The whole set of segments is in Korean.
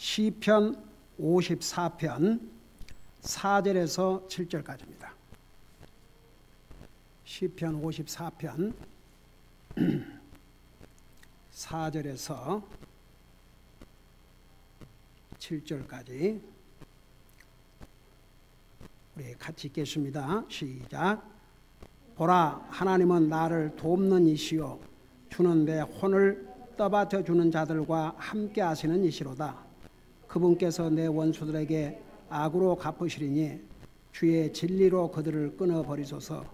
시편 54편 4절에서 7절까지입니다. 시편 54편 4절에서 7절까지 우리 같이 읽겠습니다. 시작. 보라, 하나님은 나를 돕는 이시요 주는 내 혼을 떠받쳐 주는 자들과 함께 하시는 이시로다. 그분께서 내 원수들에게 악으로 갚으시리니 주의 진리로 그들을 끊어버리소서.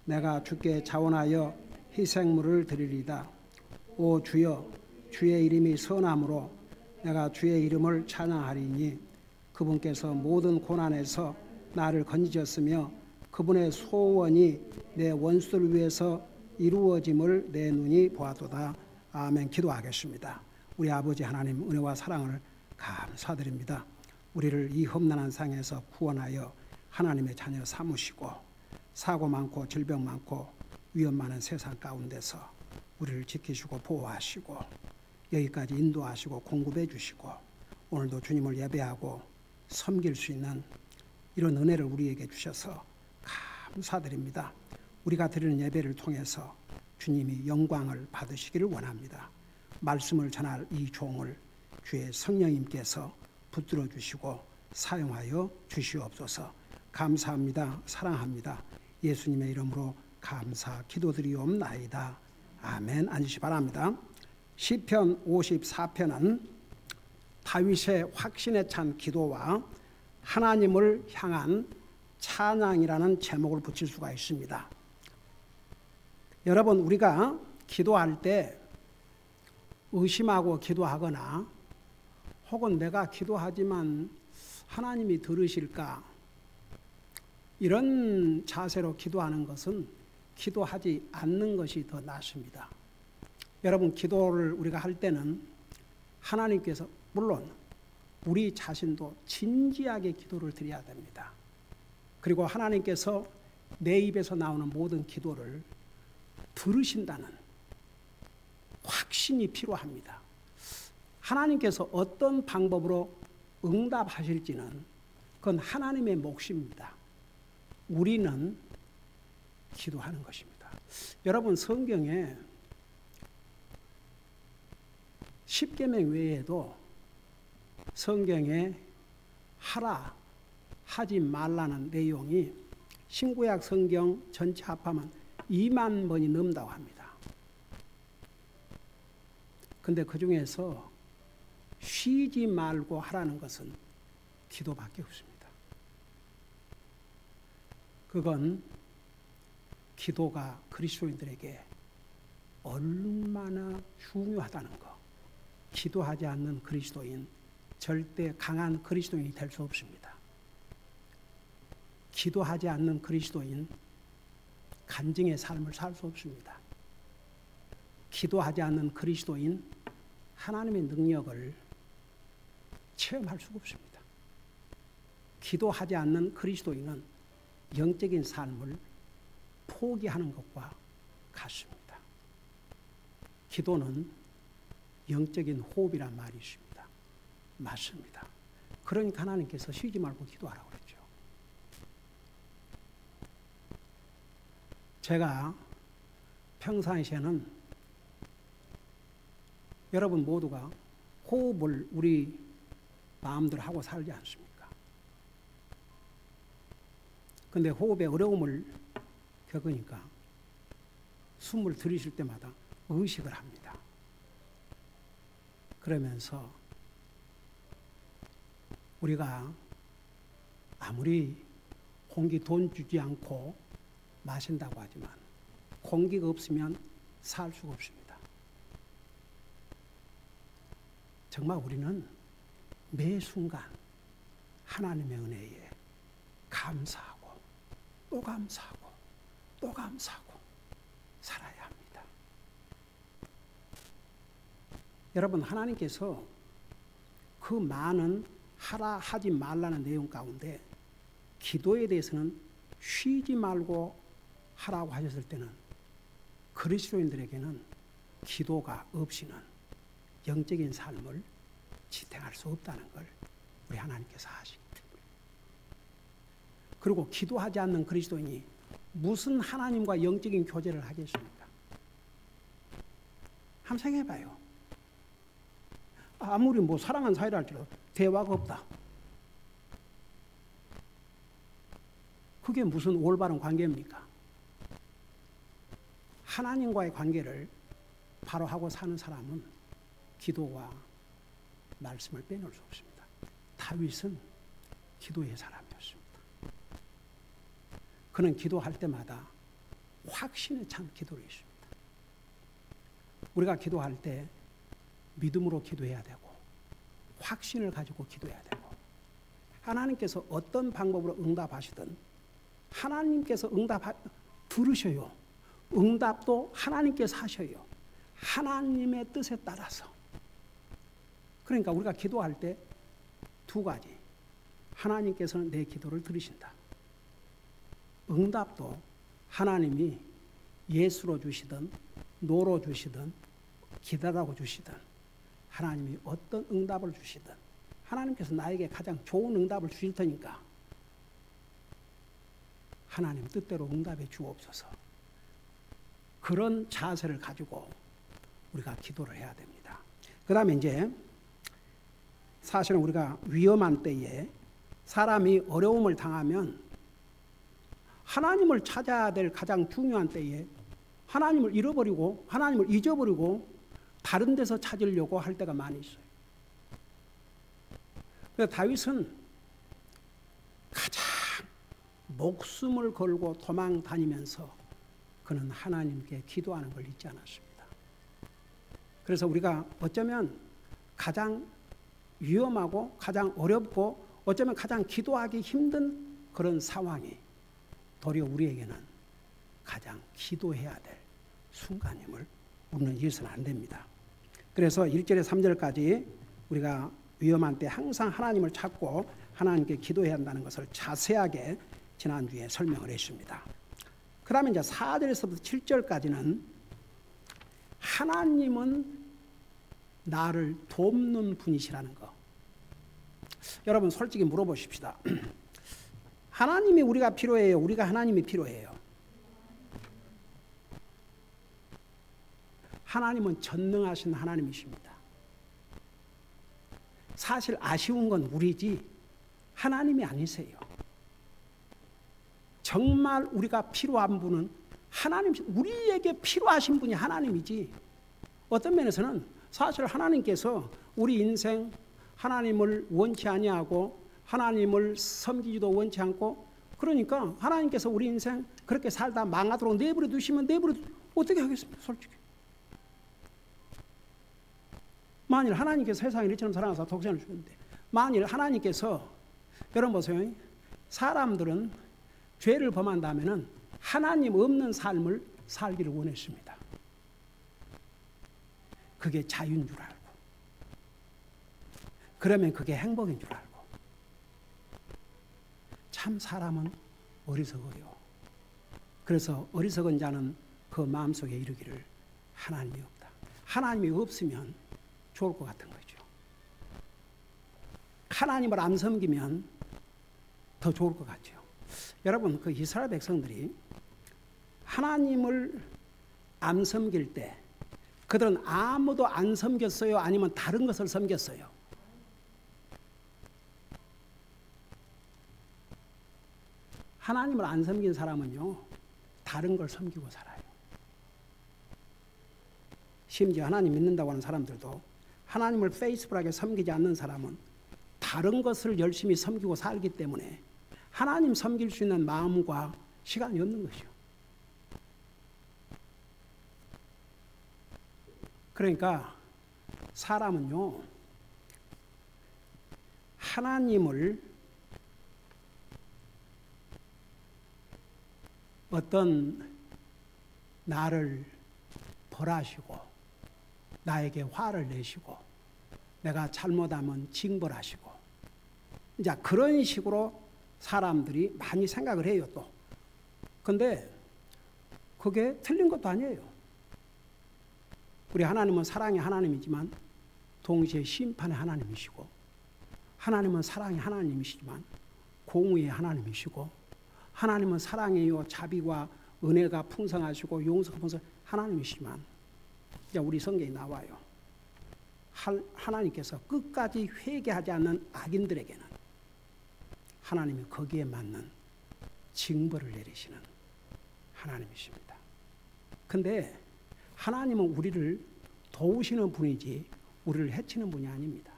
내가 주께 자원하여 희생물을 드리리다. 오 주여, 주의 이름이 선함으로 내가 주의 이름을 찬양하리니 그분께서 모든 고난에서 나를 건지셨으며 그분의 소원이 내 원수를 위해서 이루어짐을 내 눈이 보았도다. 아멘. 기도하겠습니다. 우리 아버지 하나님, 은혜와 사랑을 감사드립니다. 우리를 이 험난한 상에서 구원하여 하나님의 자녀 삼으시고 사고 많고 질병 많고 위험 많은 세상 가운데서 우리를 지키시고 보호하시고 여기까지 인도하시고 공급해 주시고 오늘도 주님을 예배하고 섬길 수 있는 이런 은혜를 우리에게 주셔서 감사드립니다. 우리가 드리는 예배를 통해서 주님이 영광을 받으시기를 원합니다. 말씀을 전할 이 종을 주의 성령님께서 붙들어 주시고 사용하여 주시옵소서. 감사합니다. 사랑합니다. 예수님의 이름으로 감사 기도드리옵나이다. 아멘. 앉으시 바랍니다. 시편 54편은 다윗의 확신에 찬 기도와 하나님을 향한 찬양이라는 제목을 붙일 수가 있습니다. 여러분, 우리가 기도할 때 의심하고 기도하거나 혹은 내가 기도하지만 하나님이 들으실까 이런 자세로 기도하는 것은 기도하지 않는 것이 더 낫습니다. 여러분, 기도를 우리가 할 때는 하나님께서 물론 우리 자신도 진지하게 기도를 드려야 됩니다. 그리고 하나님께서 내 입에서 나오는 모든 기도를 들으신다는 확신이 필요합니다. 하나님께서 어떤 방법으로 응답하실지는 그건 하나님의 몫입니다. 우리는 기도하는 것입니다. 여러분, 성경에 십계명 외에도 성경에 하라, 하지 말라는 내용이 신구약 성경 전체 합하면 2만 번이 넘다고 합니다. 근데 그 중에서 쉬지 말고 하라는 것은 기도밖에 없습니다. 그건 기도가 그리스도인들에게 얼마나 중요하다는 것. 기도하지 않는 그리스도인, 절대 강한 그리스도인이 될 수 없습니다. 기도하지 않는 그리스도인, 간증의 삶을 살 수 없습니다. 기도하지 않는 그리스도인, 하나님의 능력을 체험할 수가 없습니다. 기도하지 않는 그리스도인은 영적인 삶을 포기하는 것과 같습니다. 기도는 영적인 호흡이란 말이 있습니다. 맞습니다. 그러니까 하나님께서 쉬지 말고 기도하라고 그랬죠. 제가 평상시에는 여러분 모두가 호흡을 우리 마음대로 하고 살지 않습니까? 근데 호흡에 어려움을 겪으니까 숨을 들이쉴 때마다 의식을 합니다. 그러면서 우리가 아무리 공기 돈 주지 않고 마신다고 하지만 공기가 없으면 살 수가 없습니다. 정말 우리는 매 순간 하나님의 은혜에 감사하고 또 감사하고 또 감사하고 살아야 합니다. 여러분, 하나님께서 그 많은 하라 하지 말라는 내용 가운데 기도에 대해서는 쉬지 말고 하라고 하셨을 때는 그리스도인들에게는 기도가 없이는 영적인 삶을 지탱할 수 없다는 걸 우리 하나님께서 아시기 때문에. 그리고 기도하지 않는 그리스도인이 무슨 하나님과 영적인 교제를 하겠습니까? 한번 생각해봐요. 아무리 뭐 사랑하는 사이라 할지라도 대화가 없다. 그게 무슨 올바른 관계입니까? 하나님과의 관계를 바로 하고 사는 사람은 기도와 말씀을 빼놓을 수 없습니다. 다윗은 기도의 사람이었습니다. 그는 기도할 때마다 확신에 찬 기도를 했습니다. 우리가 기도할 때 믿음으로 기도해야 되고 확신을 가지고 기도해야 되고 하나님께서 어떤 방법으로 응답하시든 하나님께서 들으셔요. 응답도 하나님께서 하셔요. 하나님의 뜻에 따라서. 그러니까 우리가 기도할 때 두 가지. 하나님께서는 내 기도를 들으신다. 응답도 하나님이 예수로 주시든 노로 주시든 기다라고 주시든 하나님이 어떤 응답을 주시든 하나님께서 나에게 가장 좋은 응답을 주실 테니까 하나님 뜻대로 응답해 주옵소서. 그런 자세를 가지고 우리가 기도를 해야 됩니다. 그 다음에 이제 사실은 우리가 위험한 때에 사람이 어려움을 당하면 하나님을 찾아야 될 가장 중요한 때에 하나님을 잃어버리고 하나님을 잊어버리고 다른 데서 찾으려고 할 때가 많이 있어요. 그래서 다윗은 가장 목숨을 걸고 도망 다니면서 그는 하나님께 기도하는 걸 잊지 않았습니다. 그래서 우리가 어쩌면 가장 위험하고 가장 어렵고 어쩌면 가장 기도하기 힘든 그런 상황이 도리어 우리에게는 가장 기도해야 될 순간임을 우리는 잊어서는 안 됩니다. 그래서 1절에 3절까지 우리가 위험한 때 항상 하나님을 찾고 하나님께 기도해야 한다는 것을 자세하게 지난주에 설명을 했습니다. 그 다음에 이제 4절에서부터 7절까지는 하나님은 나를 돕는 분이시라는 거. 여러분 솔직히 물어보십시다. 하나님이 우리가 필요해요? 우리가 하나님이 필요해요? 하나님은 전능하신 하나님이십니다. 사실 아쉬운 건 우리지 하나님이 아니세요. 정말 우리가 필요한 분은 하나님, 우리에게 필요하신 분이 하나님이지. 어떤 면에서는 사실 하나님께서 우리 인생 하나님을 원치 아니하고 하나님을 섬기지도 원치 않고 그러니까 하나님께서 우리 인생 그렇게 살다 망하도록 내버려 두시면 어떻게 하겠습니까? 솔직히. 만일 하나님께서 세상을 이처럼 사랑하사 독생을 주는데 만일 하나님께서 여러분 보세요. 사람들은 죄를 범한다면 하나님 없는 삶을 살기를 원했습니다. 그게 자유인 줄 알고 그러면 그게 행복인 줄 알고 참 사람은 어리석어요. 그래서 어리석은 자는 그 마음속에 이르기를 하나님이 없다. 하나님이 없으면 좋을 것 같은 거죠. 하나님을 안 섬기면 더 좋을 것 같죠. 여러분 그 이스라엘 백성들이 하나님을 안 섬길 때 그들은 아무도 안 섬겼어요? 아니면 다른 것을 섬겼어요? 하나님을 안 섬긴 사람은요 다른 걸 섬기고 살아요. 심지어 하나님 믿는다고 하는 사람들도 하나님을 페이스풀하게 섬기지 않는 사람은 다른 것을 열심히 섬기고 살기 때문에 하나님 섬길 수 있는 마음과 시간이 없는 것이요. 그러니까 사람은요 하나님을 어떤 나를 벌하시고 나에게 화를 내시고 내가 잘못하면 징벌하시고 이제 그런 식으로 사람들이 많이 생각을 해요 또. 근데 그게 틀린 것도 아니에요. 우리 하나님은 사랑의 하나님이지만 동시에 심판의 하나님이시고, 하나님은 사랑의 하나님이시지만 공의의 하나님이시고, 하나님은 사랑이요 자비와 은혜가 풍성하시고 용서가 풍성한 하나님이시지만, 이제 우리 성경에 나와요. 하나님께서 끝까지 회개하지 않는 악인들에게는 하나님이 거기에 맞는 징벌을 내리시는 하나님이십니다. 근데 하나님은 우리를 도우시는 분이지 우리를 해치는 분이 아닙니다.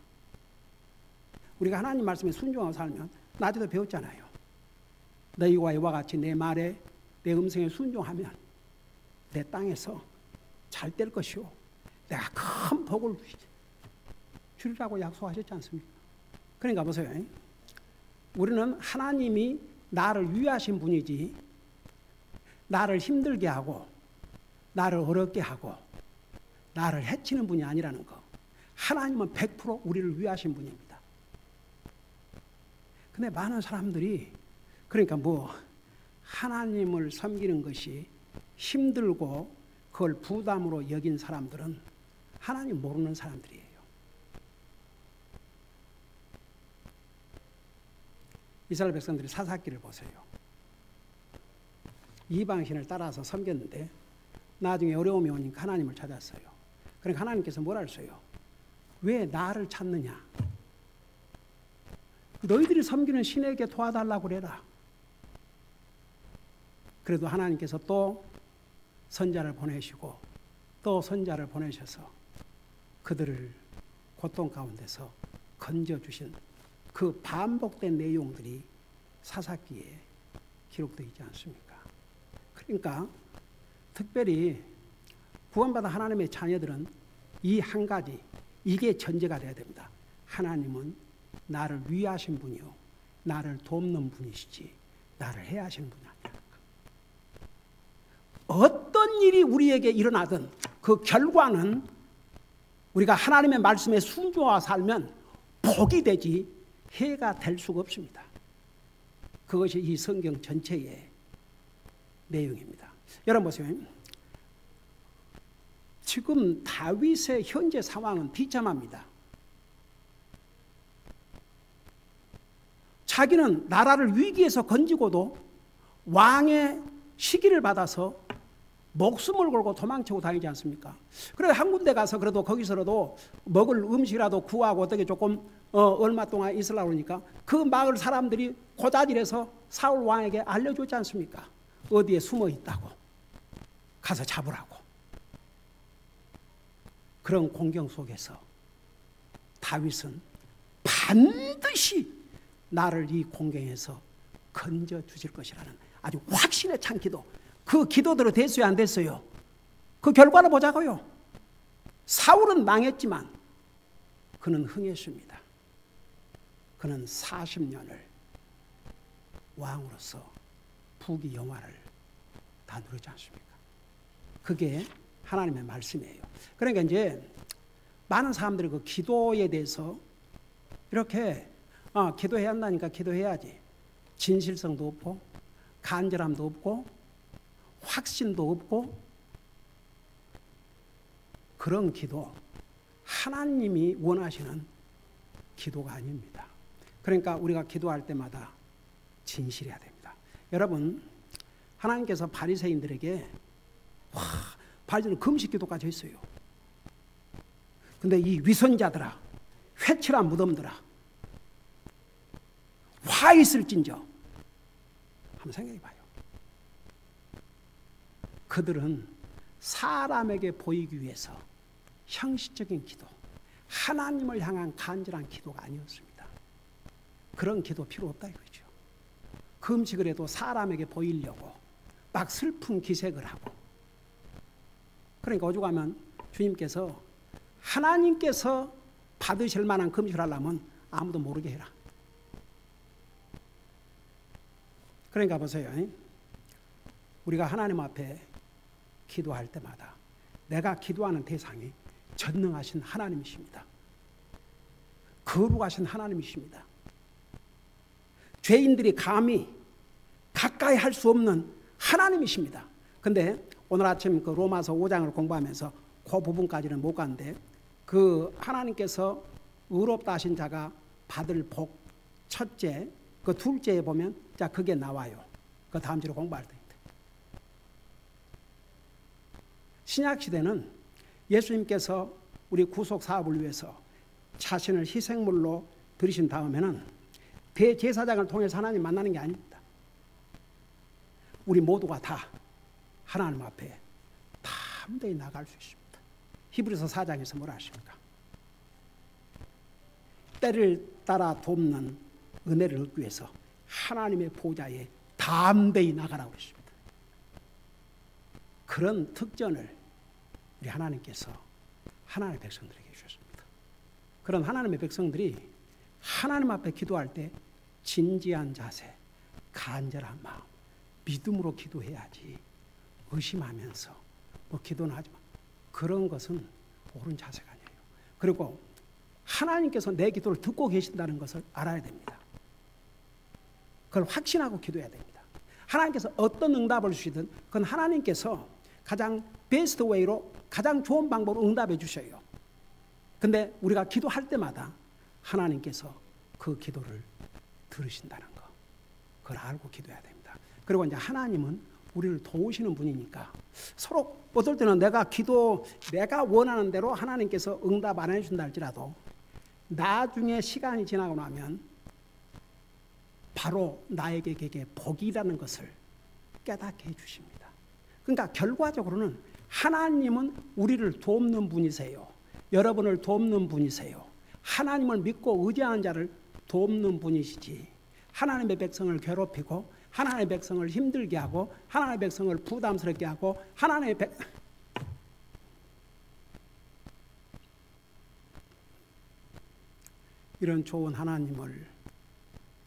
우리가 하나님 말씀에 순종하고 살면, 낮에도 배웠잖아요. 너희와 이와 같이 내 말에 내 음성에 순종하면 내 땅에서 잘 될 것이요 내가 큰 복을 주리라고 약속하셨지 않습니까? 그러니까 보세요. 우리는 하나님이 나를 위하신 분이지 나를 힘들게 하고 나를 어렵게 하고 나를 해치는 분이 아니라는 거. 하나님은 100% 우리를 위하신 분입니다. 근데 많은 사람들이 그러니까 하나님을 섬기는 것이 힘들고 그걸 부담으로 여긴 사람들은 하나님 모르는 사람들이에요. 이스라엘 백성들이 사사기를 보세요. 이방신을 따라서 섬겼는데 나중에 어려움이 오니까 하나님을 찾았어요. 그러니까 하나님께서 뭐라 했어요? 왜 나를 찾느냐? 너희들이 섬기는 신에게 도와달라고 그래라. 그래도 하나님께서 또 선자를 보내시고 또 선자를 보내셔서 그들을 고통 가운데서 건져주신 그 반복된 내용들이 사사기에 기록되어 있지 않습니까? 그러니까 특별히 구원받은 하나님의 자녀들은 이 한 가지, 이게 전제가 돼야 됩니다. 하나님은 나를 위하신 분이요 나를 돕는 분이시지 나를 해하시는 분이 아니야. 어떤 일이 우리에게 일어나든 그 결과는 우리가 하나님의 말씀에 순종하여 살면 복이 되지 해가 될 수가 없습니다. 그것이 이 성경 전체의 내용입니다. 여러분 보세요. 지금 다윗의 현재 상황은 비참합니다. 자기는 나라를 위기에서 건지고도 왕의 시기를 받아서 목숨을 걸고 도망치고 다니지 않습니까? 그래서 한 군데 가서 그래도 거기서라도 먹을 음식이라도 구하고 어떻게 조금 얼마 동안 있으려고 그러니까 그 마을 사람들이 고자질해서 사울 왕에게 알려줬지 않습니까? 어디에 숨어 있다고 가서 잡으라고. 그런 공경 속에서 다윗은 반드시 나를 이 공경에서 건져 주실 것이라는 아주 확신에 찬 기도. 그 기도대로 됐어요, 안 됐어요? 그 결과를 보자고요. 사울은 망했지만 그는 흥했습니다. 그는 40년을 왕으로서 부귀 영화를 다 누리지 않습니까? 그게 하나님의 말씀이에요. 그러니까 이제 많은 사람들이 그 기도에 대해서 이렇게 기도해야 한다니까 기도해야지. 진실성도 없고 간절함도 없고 확신도 없고 그런 기도 하나님이 원하시는 기도가 아닙니다. 그러니까 우리가 기도할 때마다 진실해야 됩니다. 여러분 하나님께서 바리새인들에게 바리새인은 금식 기도까지 했어요. 근데 이 위선자들아 회칠한 무덤들아 화 있을진저 한번 생각해 봐요. 그들은 사람에게 보이기 위해서 형식적인 기도, 하나님을 향한 간절한 기도가 아니었습니다. 그런 기도 필요 없다 이거죠. 금식을 해도 사람에게 보이려고 막 슬픈 기색을 하고. 그러니까 오죽하면 주님께서 하나님께서 받으실 만한 금식을 하려면 아무도 모르게 해라. 그러니까 보세요. 우리가 하나님 앞에 기도할 때마다 내가 기도하는 대상이 전능하신 하나님이십니다. 거룩하신 하나님이십니다. 죄인들이 감히 가까이 할 수 없는 하나님이십니다. 근데 오늘 아침 그 로마서 5장을 공부하면서 그 부분까지는 못 갔는데 그 하나님께서 의롭다 하신 자가 받을 복 첫째, 그 둘째에 보면 자 그게 나와요. 그 다음 주로 공부할 때입니다. 신약 시대는 예수님께서 우리 구속 사업을 위해서 자신을 희생물로 드리신 다음에는 대제사장을 통해서 하나님 만나는 게 아닙니다. 우리 모두가 다 하나님 앞에 담대히 나갈 수 있습니다. 히브리서 4장에서 뭐라 하십니까? 때를 따라 돕는 은혜를 얻기 위해서 하나님의 보좌에 담대히 나가라고 그랬습니다. 그런 특전을 우리 하나님께서 하나님의 백성들에게 주셨습니다. 그런 하나님의 백성들이 하나님 앞에 기도할 때 진지한 자세, 간절한 마음, 믿음으로 기도해야지 의심하면서 뭐 기도는 하지만 그런 것은 옳은 자세가 아니에요. 그리고 하나님께서 내 기도를 듣고 계신다는 것을 알아야 됩니다. 그걸 확신하고 기도해야 됩니다. 하나님께서 어떤 응답을 주시든 그건 하나님께서 가장 베스트 웨이로 가장 좋은 방법으로 응답해 주셔요. 근데 우리가 기도할 때마다 하나님께서 그 기도를 들으신다는 거, 그걸 알고 기도해야 됩니다. 그리고 이제 하나님은 우리를 도우시는 분이니까 서로 어떨 때는 내가 원하는 대로 하나님께서 응답 안 해준다 할지라도 나중에 시간이 지나고 나면 바로 나에게 그게 복이라는 것을 깨닫게 해주십니다. 그러니까 결과적으로는 하나님은 우리를 돕는 분이세요. 여러분을 돕는 분이세요. 하나님을 믿고 의지하는 자를 돕는 분이시지 하나님의 백성을 괴롭히고 하나님의 백성을 힘들게 하고 하나님의 백성을 부담스럽게 하고 이런 좋은 하나님을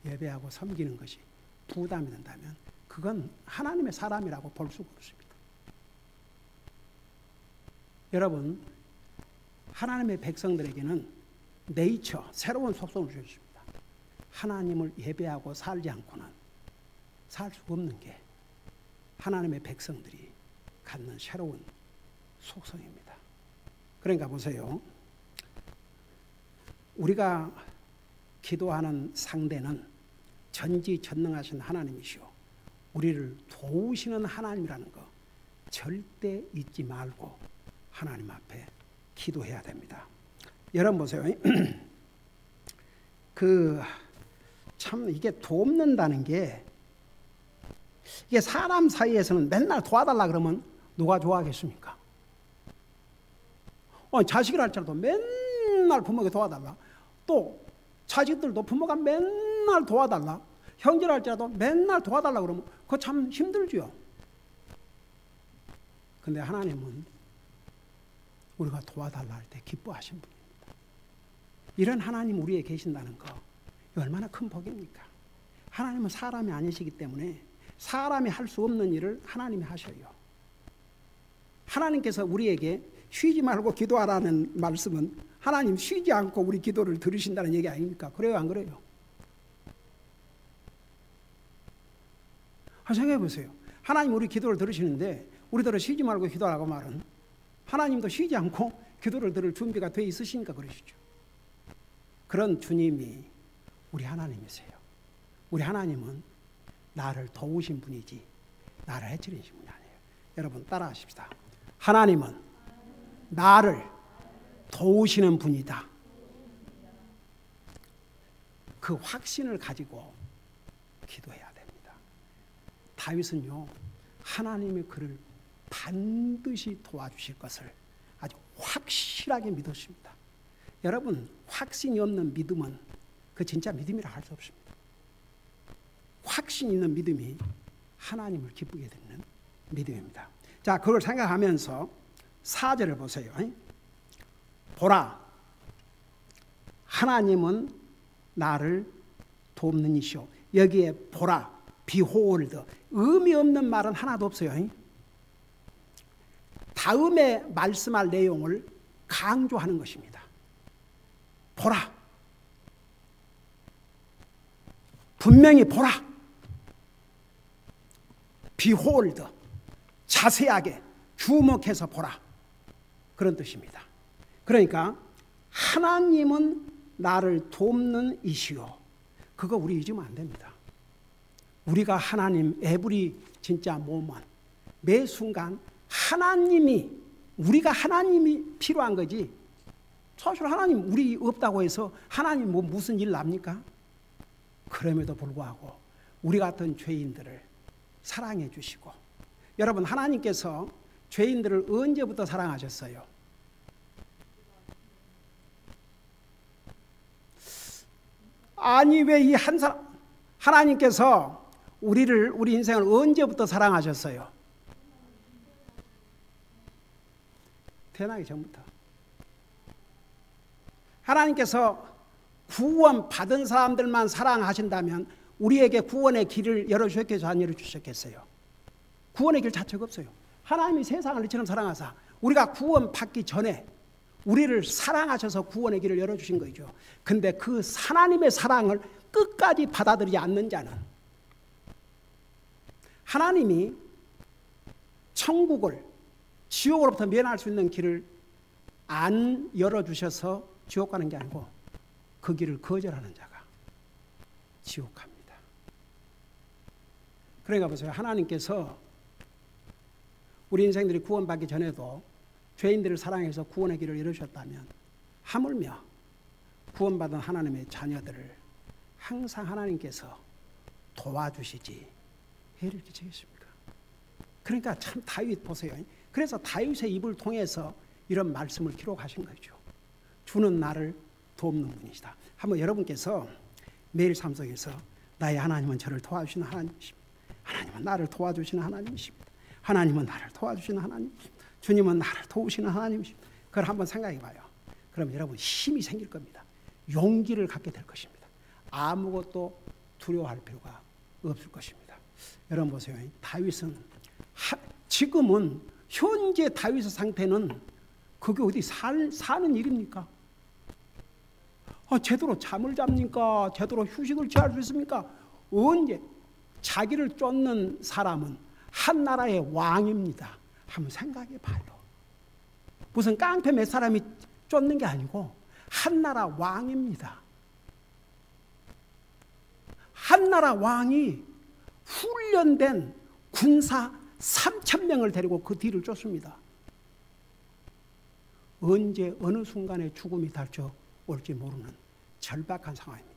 예배하고 섬기는 것이 부담이 된다면 그건 하나님의 사람이라고 볼 수가 없습니다. 여러분, 하나님의 백성들에게는 새로운 속성을 주셨습니다. 하나님을 예배하고 살지 않고는 살 수가 없는 게 하나님의 백성들이 갖는 새로운 속성입니다. 그러니까 보세요. 우리가 기도하는 상대는 전지전능하신 하나님이시오. 우리를 도우시는 하나님이라는 거 절대 잊지 말고 하나님 앞에 기도해야 됩니다. 여러분 보세요. 참 이게 돕는다는 게 이게 사람 사이에서는 맨날 도와달라 그러면 누가 좋아하겠습니까? 자식을 할지라도 맨날 부모에게 도와달라. 또 자식들도 부모가 맨날 도와달라. 형제를 할지라도 맨날 도와달라 그러면 그거 참 힘들죠. 근데 하나님은 우리가 도와달라 할 때 기뻐하신 분입니다. 이런 하나님 우리에 계신다는 거 얼마나 큰 복입니까? 하나님은 사람이 아니시기 때문에 사람이 할 수 없는 일을 하나님이 하셔요. 하나님께서 우리에게 쉬지 말고 기도하라는 말씀은 하나님 쉬지 않고 우리 기도를 들으신다는 얘기 아닙니까? 그래요, 안 그래요? 생각해 보세요. 하나님 우리 기도를 들으시는데 우리들은 쉬지 말고 기도하라고 말은 하나님도 쉬지 않고 기도를 들을 준비가 돼 있으시니까 그러시죠. 그런 주님이 우리 하나님이세요. 우리 하나님은 나를 도우신 분이지 나를 해치르신 분이 아니에요. 여러분 따라하십시다. 하나님은 나를 도우시는 분이다. 그 확신을 가지고 기도해야 됩니다. 다윗은요, 하나님이 그를 반드시 도와주실 것을 아주 확실하게 믿었습니다. 여러분, 확신이 없는 믿음은 그 진짜 믿음이라 할 수 없습니다. 확신 있는 믿음이 하나님을 기쁘게 되는 믿음입니다. 자, 그걸 생각하면서 4절을 보세요. 보라, 하나님은 나를 돕는 이시오. 여기에 보라, behold, 의미 없는 말은 하나도 없어요. 다음에 말씀할 내용을 강조하는 것입니다. 보라, 분명히 보라, behold, 자세하게 주목해서 보라, 그런 뜻입니다. 그러니까 하나님은 나를 돕는 이시요. 그거 우리 잊으면 안 됩니다. 우리가 하나님 에브리 진짜 모먼 매 순간 우리가 하나님이 필요한 거지. 사실 하나님 우리 없다고 해서 하나님 뭐 무슨 일 납니까? 그럼에도 불구하고 우리 같은 죄인들을 사랑해 주시고, 여러분 하나님께서 죄인들을 언제부터 사랑하셨어요? 아니 왜 이 한 사람 하나님께서 우리 인생을 언제부터 사랑하셨어요? 태어나기 전부터. 하나님께서 구원 받은 사람들만 사랑하신다면 우리에게 구원의 길을 열어주셨겠어요? 안 열어주셨겠어요? 구원의 길 자체가 없어요. 하나님이 세상을 이처럼 사랑하사 우리가 구원 받기 전에 우리를 사랑하셔서 구원의 길을 열어주신 거죠. 근데 그 하나님의 사랑을 끝까지 받아들이지 않는 자는, 하나님이 천국을 지옥으로부터 면할 수 있는 길을 안 열어주셔서 지옥 가는 게 아니고 그 길을 거절하는 자가 지옥 갑니다. 그러니까 보세요. 하나님께서 우리 인생들이 구원받기 전에도 죄인들을 사랑해서 구원의 길을 열어주셨다면 하물며 구원받은 하나님의 자녀들을 항상 하나님께서 도와주시지 해를 끼치겠습니까? 그러니까 참 다윗 보세요. 그래서 다윗의 입을 통해서 이런 말씀을 기록하신 거죠. 주는 나를 돕는 분이시다. 한번 여러분께서 매일 삶 속에서 나의 하나님은 저를 도와주시는 하나님이십니다. 하나님은 나를 도와주시는 하나님이십니다. 하나님은 나를 도와주시는 하나님이십니다. 주님은 나를 도우시는 하나님이십니다. 그걸 한번 생각해 봐요. 그럼 여러분 힘이 생길 겁니다. 용기를 갖게 될 것입니다. 아무것도 두려워할 필요가 없을 것입니다. 여러분 보세요. 다윗은 지금은 현재 다윗의 상태는 그게 어디 사는 일입니까? 제대로 잠을 잡니까? 제대로 휴식을 취할 수 있습니까? 언제? 자기를 쫓는 사람은 한 나라의 왕입니다. 한번 생각해 봐요. 무슨 깡패 몇 사람이 쫓는 게 아니고 한 나라 왕입니다. 한 나라 왕이 훈련된 군사 3,000명을 데리고 그 뒤를 쫓습니다. 언제 어느 순간에 죽음이 닥쳐올지 모르는 절박한 상황입니다.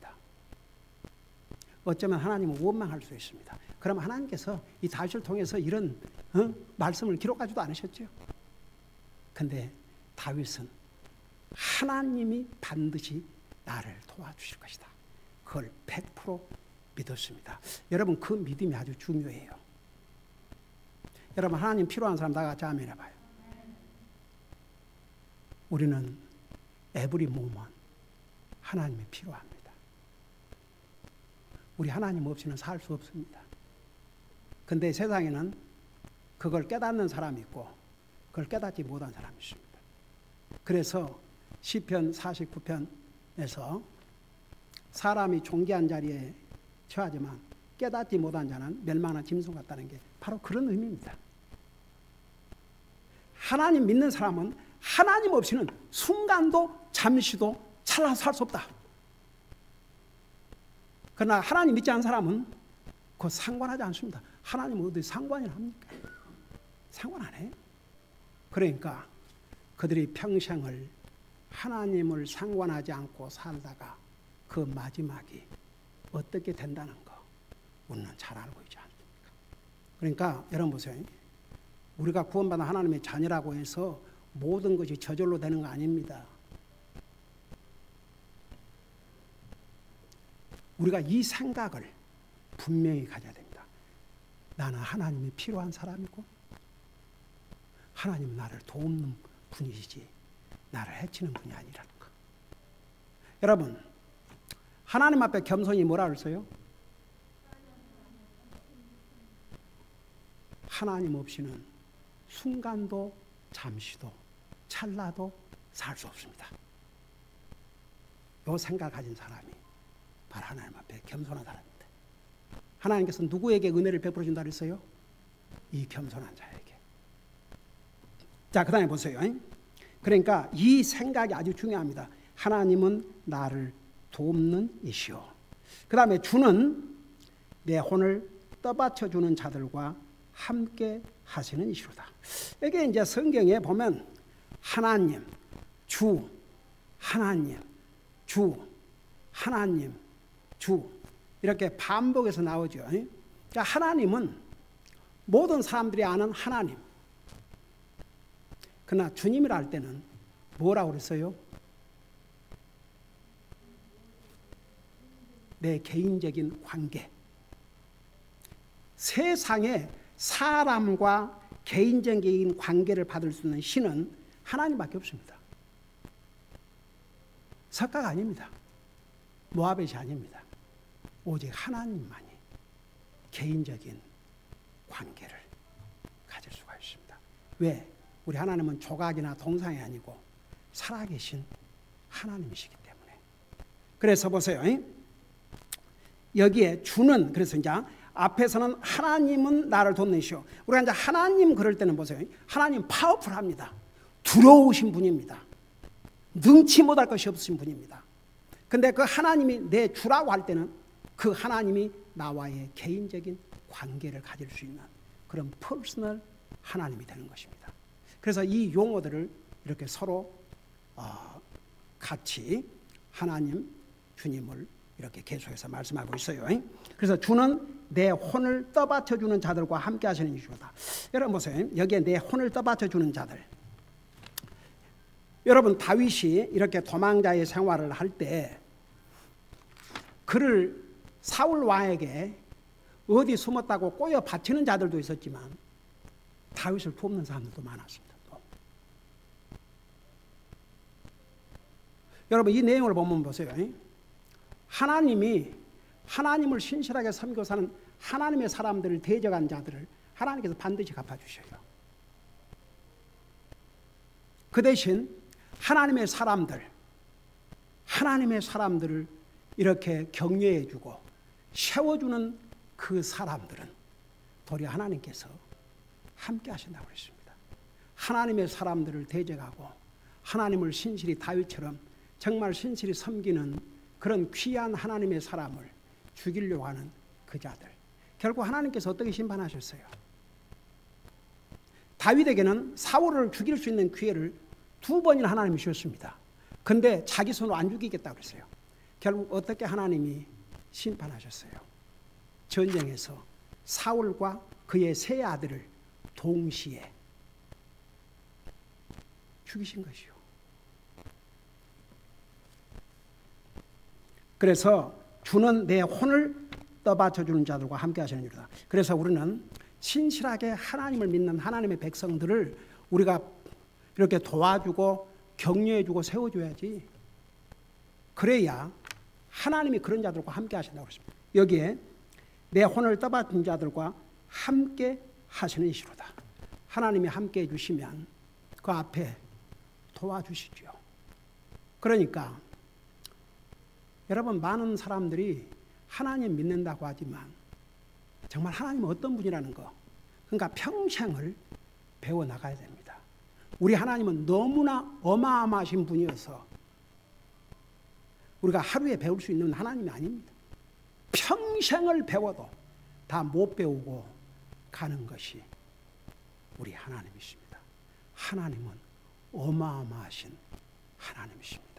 어쩌면 하나님은 원망할 수 있습니다. 그럼 하나님께서 이 다윗을 통해서 이런 말씀을 기록하지도 않으셨죠. 근데 다윗은 하나님이 반드시 나를 도와주실 것이다. 그걸 100% 믿었습니다. 여러분 그 믿음이 아주 중요해요. 여러분 하나님 필요한 사람 다 같이 아멘 해봐요. 우리는 에브리 모먼 하나님이 필요합니다. 우리 하나님 없이는 살 수 없습니다. 근데 세상에는 그걸 깨닫는 사람이 있고 그걸 깨닫지 못한 사람이 있습니다. 그래서 시편 49편에서 사람이 존귀한 자리에 처하지만 깨닫지 못한 자는 멸망하는 짐승 같다는 게 바로 그런 의미입니다. 하나님 믿는 사람은 하나님 없이는 순간도 잠시도 찰나 살 수 없다. 그러나 하나님 믿지 않는 사람은 그거 상관하지 않습니다. 하나님은 어디 상관을 합니까? 상관 안 해요. 그러니까 그들이 평생을 하나님을 상관하지 않고 살다가 그 마지막이 어떻게 된다는 거 우리는 잘 알고 있지 않습니까? 그러니까 여러분 보세요. 우리가 구원받은 하나님의 자녀라고 해서 모든 것이 저절로 되는 거 아닙니다. 우리가 이 생각을 분명히 가져야 됩니다. 나는 하나님이 필요한 사람이고 하나님은 나를 돕는 분이시지 나를 해치는 분이 아니라는 거. 여러분 하나님 앞에 겸손이 뭐라 그랬어요? 하나님 없이는 순간도 잠시도 찰나도 살 수 없습니다. 이 생각 가진 사람이 바로 하나님 앞에 겸손한 사람입니다. 하나님께서 누구에게 은혜를 베풀어 준다 그랬어요? 이 겸손한 자에게. 자, 그 다음에 보세요. 그러니까 이 생각이 아주 중요합니다. 하나님은 나를 돕는 이시오. 그 다음에 주는 내 혼을 떠받쳐주는 자들과 함께 하시는 이시로다. 이게 이제 성경에 보면 하나님, 주, 하나님, 주, 하나님, 주 이렇게 반복해서 나오죠. 그러니까 하나님은 모든 사람들이 아는 하나님. 그러나 주님이라 할 때는 뭐라고 그랬어요? 내 개인적인 관계. 세상에 사람과 개인적인 관계를 받을 수 있는 신은 하나님밖에 없습니다. 석가가 아닙니다. 모아벳이 아닙니다. 오직 하나님만이 개인적인 관계를 가질 수가 있습니다. 왜? 우리 하나님은 조각이나 동상이 아니고 살아계신 하나님이시기 때문에. 그래서 보세요. 여기에 주는, 그래서 이제 앞에서는 하나님은 나를 돕는시오. 우리가 이제 하나님 그럴 때는 보세요. 하나님 파워풀합니다. 두려우신 분입니다. 능치 못할 것이 없으신 분입니다. 근데 그 하나님이 내 주라고 할 때는 그 하나님이 나와의 개인적인 관계를 가질 수 있는 그런 퍼스널 하나님이 되는 것입니다. 그래서 이 용어들을 이렇게 서로 같이 하나님, 주님을 이렇게 계속해서 말씀하고 있어요. 그래서 주는 내 혼을 떠받쳐주는 자들과 함께 하시는 이시로다. 여러분 보세요. 여기에 내 혼을 떠받쳐주는 자들. 여러분 다윗이 이렇게 도망자의 생활을 할 때 그를 사울 왕에게 어디 숨었다고 꼬여 바치는 자들도 있었지만 다윗을 돕는 사람들도 많았습니다. 여러분 이 내용을 보면 보세요. 하나님이 하나님을 신실하게 섬기고 사는 하나님의 사람들을 대적한 자들을 하나님께서 반드시 갚아주셔요. 그 대신 하나님의 사람들을 이렇게 격려해주고 세워주는 그 사람들은 도리어 하나님께서 함께 하신다고 그랬습니다. 하나님의 사람들을 대적하고 하나님을 신실히 다윗처럼 정말 신실히 섬기는 그런 귀한 하나님의 사람을 죽이려고 하는 그 자들. 결국 하나님께서 어떻게 심판하셨어요? 다윗에게는 사울을 죽일 수 있는 기회를 2번이나 하나님이 주셨습니다. 근데 자기 손으로 안 죽이겠다고 그랬어요. 결국 어떻게 하나님이 심판하셨어요? 전쟁에서 사울과 그의 세 아들을 동시에 죽이신 것이요. 그래서 주는 내 혼을 떠받쳐주는 자들과 함께 하시는 일이다. 그래서 우리는 신실하게 하나님을 믿는 하나님의 백성들을 우리가 이렇게 도와주고 격려해주고 세워줘야지. 그래야 하나님이 그런 자들과 함께 하신다고 그랬습니다. 여기에 내 혼을 떠받친 자들과 함께 하시는 이시로다. 하나님이 함께 해주시면 그 앞에 도와주시죠. 그러니까 여러분 많은 사람들이 하나님 믿는다고 하지만 정말 하나님은 어떤 분이라는 거, 그러니까 평생을 배워나가야 됩니다. 우리 하나님은 너무나 어마어마하신 분이어서 우리가 하루에 배울 수 있는 하나님이 아닙니다. 평생을 배워도 다 못 배우고 가는 것이 우리 하나님이십니다. 하나님은 어마어마하신 하나님이십니다.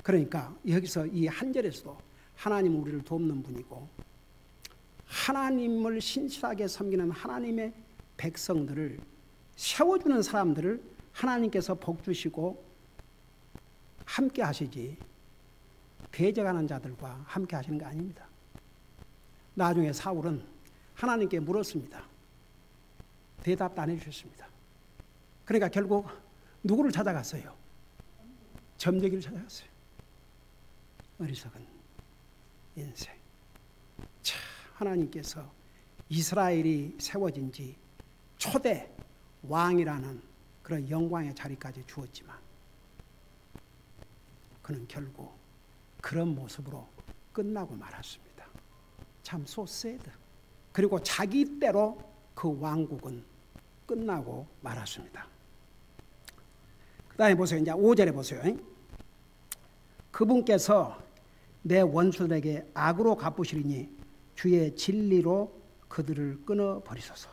그러니까 여기서 이 한 절에서도 하나님은 우리를 돕는 분이고 하나님을 신실하게 섬기는 하나님의 백성들을 세워주는 사람들을 하나님께서 복 주시고 함께 하시지 대적하는 자들과 함께 하시는 거 아닙니다. 나중에 사울은 하나님께 물었습니다. 대답도 안 해주셨습니다. 그러니까 결국 누구를 찾아갔어요? 점쟁이를 찾아갔어요. 어리석은 인생. 참 하나님께서 이스라엘이 세워진 지 초대 왕이라는 그런 영광의 자리까지 주었지만 그는 결국 그런 모습으로 끝나고 말았습니다. 참 so sad. 그리고 자기 때로 그 왕국은 끝나고 말았습니다. 그 다음에 보세요. 이제 5절에 보세요. 그분께서 내 원수들에게 악으로 갚으시리니 주의 진리로 그들을 끊어버리소서.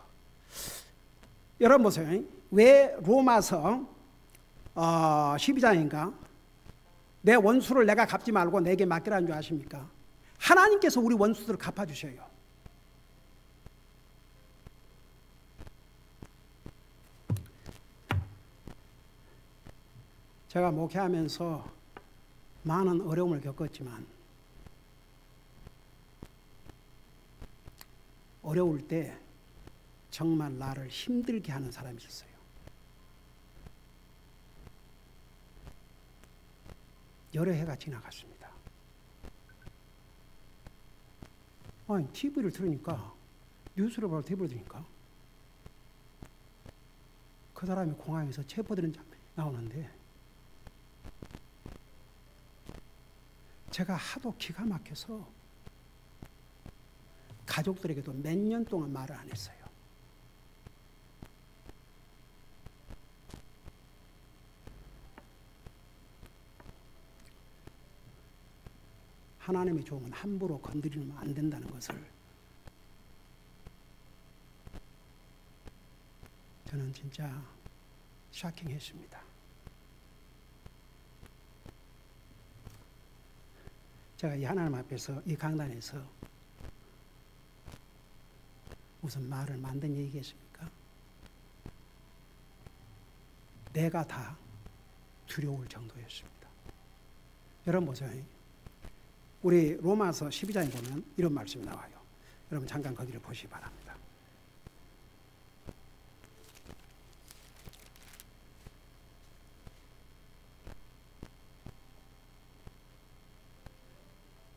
여러분 보세요. 왜 로마서 12장인가 내 원수를 내가 갚지 말고 내게 맡기라는 줄 아십니까? 하나님께서 우리 원수들을 갚아주셔요. 제가 목회하면서 많은 어려움을 겪었지만 어려울 때 정말 나를 힘들게 하는 사람이 있었어요. 여러 해가 지나갔습니다. 아니, TV를 들으니까, 뉴스를 보고 TV를 들으니까 그 사람이 공항에서 체포되는 장면이 나오는데 제가 하도 기가 막혀서 가족들에게도 몇 년 동안 말을 안 했어요. 하나님의 종은 함부로 건드리면 안 된다는 것을 저는 진짜 쇼킹했습니다. 제가 이 하나님 앞에서 이 강단에서 무슨 말을 만든 얘기겠습니까? 내가 다 두려울 정도였습니다. 여러분 보세요. 우리 로마서 12장에 보면 이런 말씀이 나와요. 여러분 잠깐 거기를 보시기 바랍니다.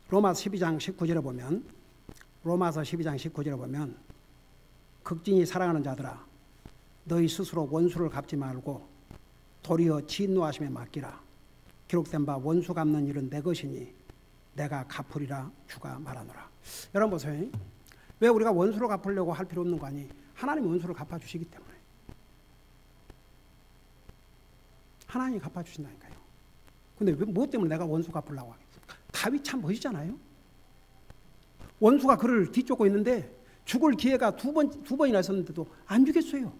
로마서 12장 19절에 보면 로마서 12장 19절에 보면 극진히 사랑하는 자들아 너희 스스로 원수를 갚지 말고 도리어 진노하심에 맡기라. 기록된 바 원수 갚는 일은 내 것이니 내가 갚으리라 주가 말하노라. 여러분 보세요. 왜 우리가 원수를 갚으려고 할 필요 없는 거 아니? 하나님이 원수를 갚아주시기 때문에. 하나님이 갚아주신다니까요. 근데 왜, 뭐 때문에 내가 원수 갚으려고 하겠습니까? 다윗 참 멋있잖아요. 원수가 그를 뒤쫓고 있는데 죽을 기회가 두 번이나 있었는데도 안 죽였어요.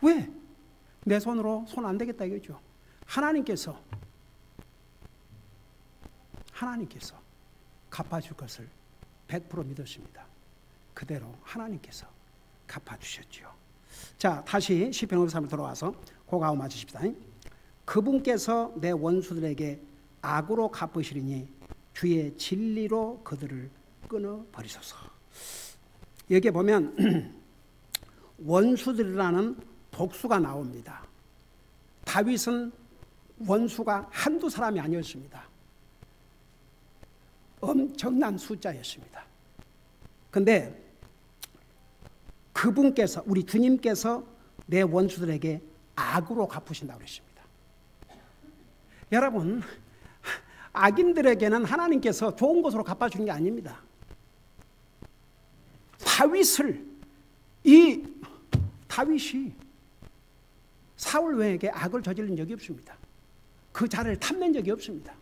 왜? 내 손으로 손 안 되겠다 이거죠. 하나님께서 갚아줄 것을 100% 믿었습니다. 그대로 하나님께서 갚아주셨죠. 자, 다시 시편 53을 돌아와서 고가오 맞으십시다. 그분께서 내 원수들에게 악으로 갚으시리니 주의 진리로 그들을 끊어버리소서. 여기에 보면 원수들이라는 독수가 나옵니다. 다윗은 원수가 한두 사람이 아니었습니다. 엄청난 숫자였습니다. 그런데 그분께서 우리 주님께서 내 원수들에게 악으로 갚으신다고 그랬습니다. 여러분 악인들에게는 하나님께서 좋은 것으로 갚아주는 게 아닙니다. 다윗이 사울 왕에게 악을 저지른 적이 없습니다. 그 자리를 탐낸 적이 없습니다.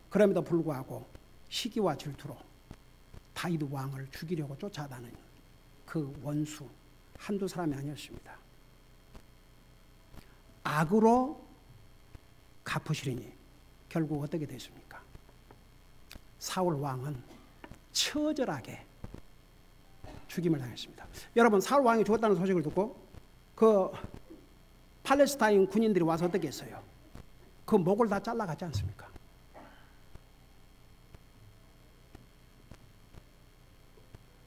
그럼에도 불구하고 시기와 질투로 다윗 왕을 죽이려고 쫓아다니는 그 원수 한두 사람이 아니었습니다. 악으로 갚으시리니 결국 어떻게 됐습니까? 사울 왕은 처절하게 죽임을 당했습니다. 여러분 사울 왕이 죽었다는 소식을 듣고 그 팔레스타인 군인들이 와서 어떻게 했어요? 그 목을 다 잘라갔지 않습니까?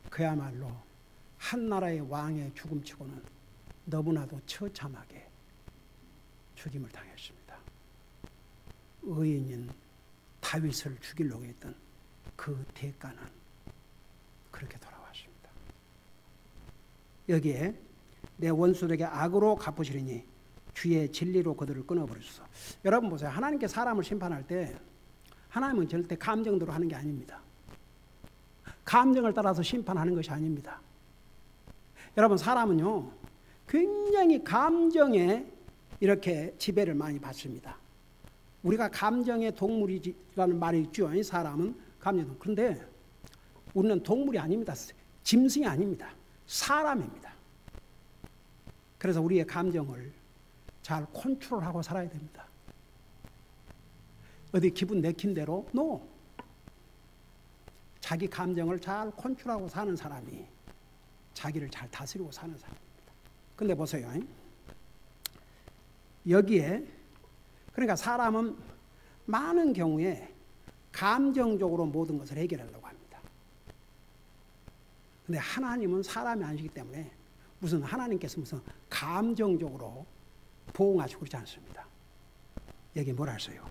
그야말로 한 나라의 왕의 죽음치고는 너무나도 처참하게 죽임을 당했습니다. 의인인 다윗을 죽이려고 했던 그 대가는 그렇게 돌아왔습니다. 여기에 내 원수들에게 악으로 갚으시리니 주의 진리로 그들을 끊어버리소서. 여러분 보세요. 하나님께 사람을 심판할 때 하나님은 절대 감정대로 하는 게 아닙니다. 감정을 따라서 심판하는 것이 아닙니다. 여러분 사람은요 굉장히 감정에 이렇게 지배를 많이 받습니다. 우리가 감정의 동물이라는 말이 있죠. 사람은 감정. 그런데 우리는 동물이 아닙니다. 짐승이 아닙니다. 사람입니다. 그래서 우리의 감정을 잘 컨트롤하고 살아야 됩니다. 어디 기분 내킨 대로 노. 자기 감정을 잘 컨트롤하고 사는 사람이 자기를 잘 다스리고 사는 사람입니다. 근데 보세요. 여기에 그러니까 사람은 많은 경우에 감정적으로 모든 것을 해결하려고 합니다. 근데 하나님은 사람이 아니시기 때문에 무슨 하나님께서 무슨 감정적으로 보응하시고 그러지 않습니다. 여기 뭐라 했어요?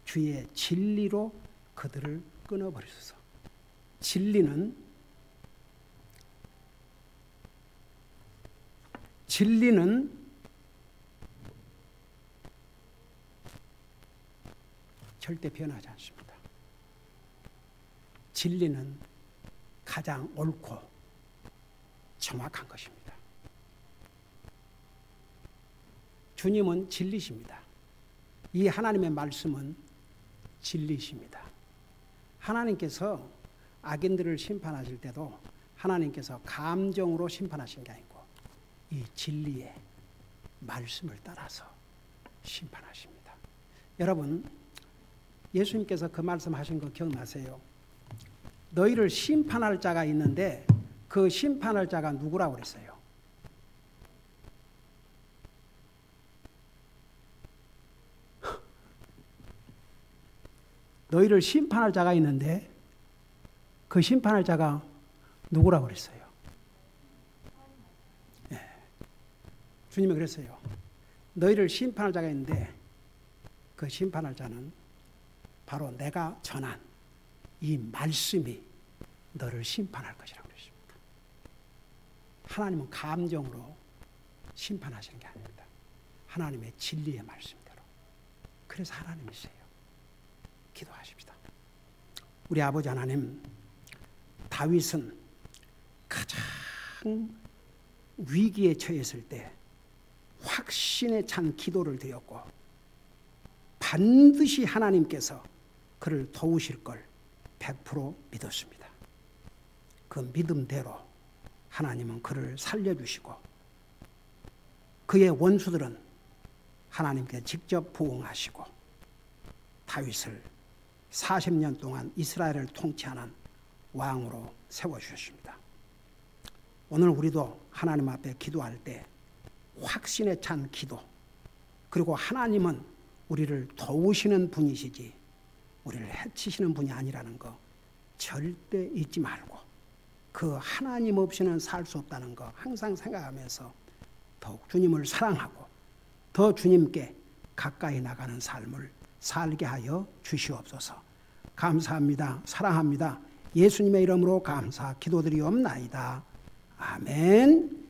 주의 진리로 그들을 끊어버리소서. 진리는 절대 변하지 않습니다. 진리는 가장 옳고 정확한 것입니다. 주님은 진리십니다. 이 하나님의 말씀은 진리십니다. 하나님께서 악인들을 심판하실 때도 하나님께서 감정으로 심판하신 게 아니고 이 진리의 말씀을 따라서 심판하십니다. 여러분, 예수님께서 그 말씀하신 거 기억나세요? 너희를 심판할 자가 있는데 그 심판할 자가 누구라고 그랬어요? 너희를 심판할 자가 있는데 그 심판할 자가 누구라고 그랬어요? 네. 주님이 그랬어요. 너희를 심판할 자가 있는데 그 심판할 자는 바로 내가 전한 이 말씀이 너를 심판할 것이라고 그랬습니다. 하나님은 감정으로 심판하시는 게 아닙니다. 하나님의 진리의 말씀대로. 그래서 하나님이세요. 기도하십시다. 우리 아버지 하나님, 다윗은 가장 위기에 처했을 때 확신에 찬 기도를 드렸고 반드시 하나님께서 그를 도우실 걸 100% 믿었습니다. 그 믿음대로 하나님은 그를 살려주시고 그의 원수들은 하나님께 직접 부응하시고 다윗을 40년 동안 이스라엘을 통치하는 왕으로 세워주셨습니다. 오늘 우리도 하나님 앞에 기도할 때 확신에 찬 기도, 그리고 하나님은 우리를 도우시는 분이시지 우리를 해치시는 분이 아니라는 거 절대 잊지 말고 그 하나님 없이는 살 수 없다는 거 항상 생각하면서 더욱 주님을 사랑하고 더 주님께 가까이 나가는 삶을 살게 하여 주시옵소서. 감사합니다. 사랑합니다. 예수님의 이름으로 감사 기도드리옵나이다. 아멘.